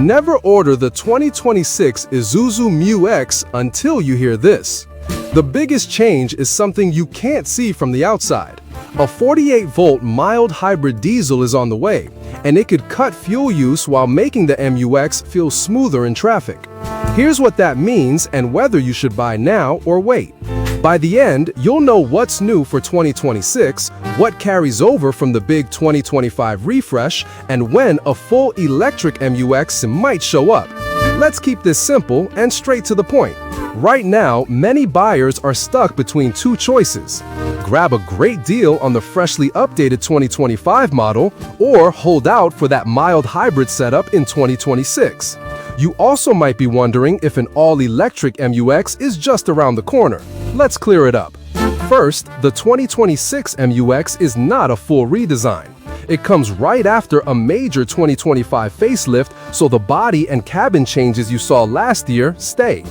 Never order the 2026 Isuzu Mu-X until you hear this. The biggest change is something you can't see from the outside. A 48-volt mild hybrid diesel is on the way, and it could cut fuel use while making the MU-X feel smoother in traffic. Here's what that means and whether you should buy now or wait. By the end, you'll know what's new for 2026, what carries over from the big 2025 refresh, and when a full electric MU-X might show up. Let's keep this simple and straight to the point. Right now, many buyers are stuck between two choices. Grab a great deal on the freshly updated 2025 model, or hold out for that mild hybrid setup in 2026. You also might be wondering if an all-electric MU-X is just around the corner. Let's clear it up. First, the 2026 MU-X is not a full redesign. It comes right after a major 2025 facelift, so the body and cabin changes you saw last year stay.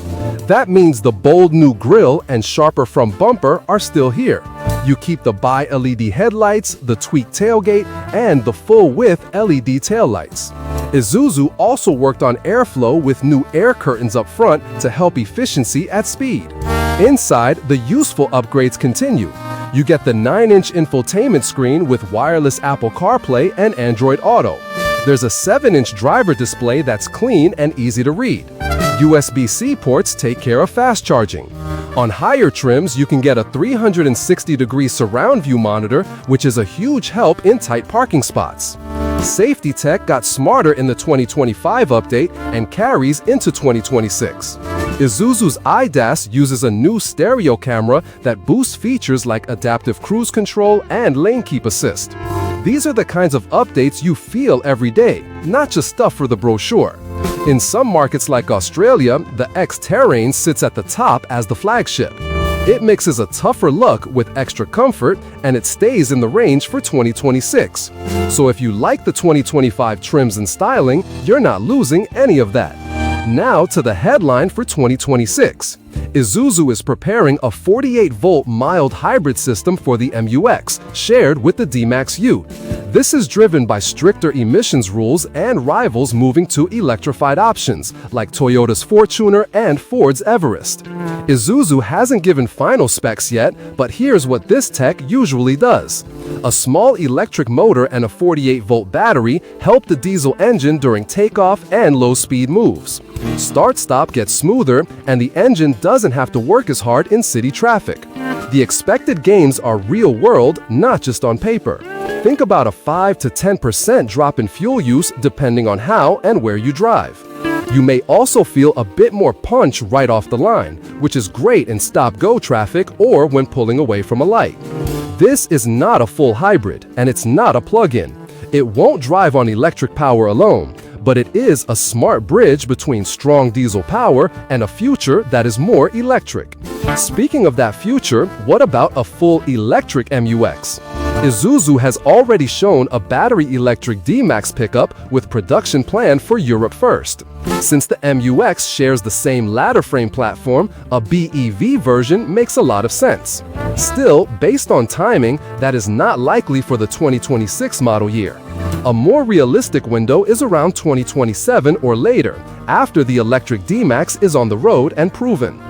That means the bold new grille and sharper front bumper are still here. You keep the bi-LED headlights, the tweaked tailgate, and the full-width LED taillights. Isuzu also worked on airflow with new air curtains up front to help efficiency at speed. Inside, the useful upgrades continue. You get the 9-inch infotainment screen with wireless Apple CarPlay and Android Auto. There's a 7-inch driver display that's clean and easy to read. USB-C ports take care of fast charging. On higher trims, you can get a 360-degree surround view monitor, which is a huge help in tight parking spots. Safety tech got smarter in the 2025 update and carries into 2026. Isuzu's IDAS uses a new stereo camera that boosts features like adaptive cruise control and lane keep assist. These are the kinds of updates you feel every day, not just stuff for the brochure. In some markets like Australia, the X-Terrain sits at the top as the flagship. It mixes a tougher look with extra comfort, and it stays in the range for 2026. So if you like the 2025 trims and styling, you're not losing any of that. Now to the headline for 2026. Isuzu is preparing a 48-volt mild hybrid system for the MU-X, shared with the D-Max Ute. This is driven by stricter emissions rules and rivals moving to electrified options, like Toyota's Fortuner and Ford's Everest. Isuzu hasn't given final specs yet, but here's what this tech usually does. A small electric motor and a 48-volt battery help the diesel engine during takeoff and low-speed moves. Start-stop gets smoother, and the engine doesn't have to work as hard in city traffic. The expected gains are real-world, not just on paper. Think about a 5 to 10% drop in fuel use depending on how and where you drive. You may also feel a bit more punch right off the line, which is great in stop-go traffic or when pulling away from a light. This is not a full hybrid, and it's not a plug-in. It won't drive on electric power alone, but it is a smart bridge between strong diesel power and a future that is more electric. Speaking of that future, what about a full electric MU-X? Isuzu has already shown a battery electric D-Max pickup with production planned for Europe first. Since the MU-X shares the same ladder frame platform, a BEV version makes a lot of sense. Still, based on timing, that is not likely for the 2026 model year. A more realistic window is around 2027 or later, after the electric D-Max is on the road and proven.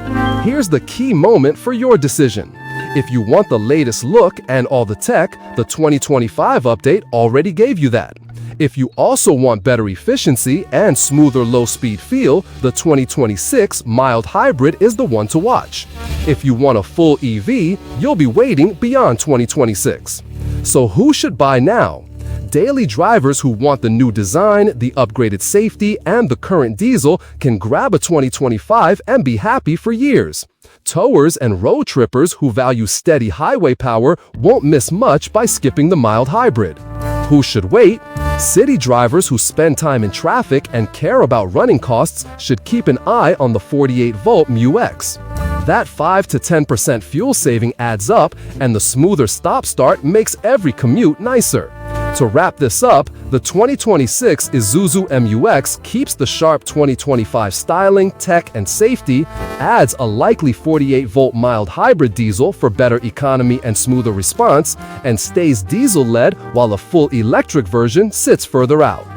Here's the key moment for your decision. If you want the latest look and all the tech, the 2025 update already gave you that. If you also want better efficiency and smoother low-speed feel, the 2026 mild hybrid is the one to watch. If you want a full EV, you'll be waiting beyond 2026. So who should buy now? Daily drivers who want the new design, the upgraded safety, and the current diesel can grab a 2025 and be happy for years. Towers and road trippers who value steady highway power won't miss much by skipping the mild hybrid. Who should wait? City drivers who spend time in traffic and care about running costs should keep an eye on the 48-volt Mu-X. That 5 to 10% fuel saving adds up, and the smoother stop-start makes every commute nicer. To wrap this up, the 2026 Isuzu MU-X keeps the sharp 2025 styling, tech, and safety, adds a likely 48-volt mild hybrid diesel for better economy and smoother response, and stays diesel-led while a full electric version sits further out.